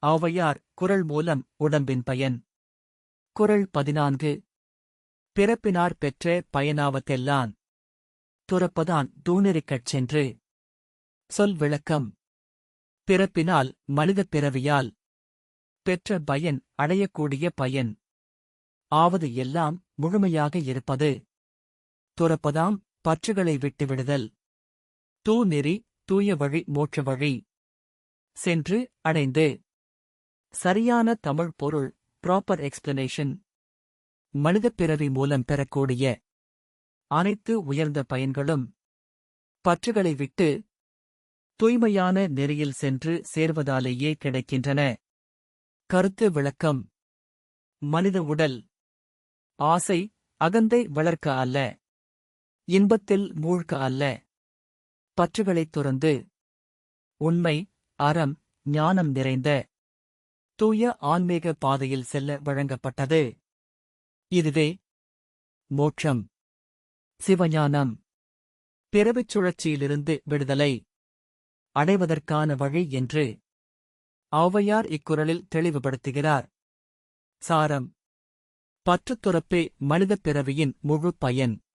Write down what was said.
ஔவையார் குறள் மூலம் உடம்பின் பயன். குறள் 14. பிறப்பினார் பெற்ற பயனாவதெல்லான் துறப்பதான் தூணெறிக்கட் சென்று. சொல் விளக்கம். பிறப்பினால் மனிதப் பிறவியால் பெற்ற பயன் அடையக்கூடிய பயன். ஆவது எல்லாம் முழுமையாக இருப்பது. துறப்பதாம் பற்றுகளை விட்டுவிடுதல். தூநெறி தூய வழி மோட்ச வழி. சென்று அடைந்து. சரியான தமிழ் பொருள் ப்ராப்பர் எக்ஸ்பிளனேஷன். மனிதப் பிறவி மூலம் பெறக்கூடிய அனைத்து உயர்ந்த பயன்களும் பற்றுகளை விட்டு தூய்மையான நெறியில் சென்று சேர்வதாலேயே கிடைக்கின்றன. கருத்து விளக்கம். மனித உடல் ஆசை அகந்தை வளர்க்க அல்ல, இன்பத்தில் மூழ்க அல்ல, பற்றுகளைத் துறந்து உண்மை அறம் ஞானம் நிறைந்த தூய ஆன்மீக பாதையில் செல்ல வழங்கப்பட்டது. இதுவே மோட்சம், சிவஞானம், பிறவிச் சுழற்சியிலிருந்து விடுதலை அடைவதற்கான வழி என்று ஔவையார் இக்குறளில் தெளிவுபடுத்துகிறார். சாரம். பற்றுத்துறப்பே மனிதப் பிறவியின் முழு பயன்.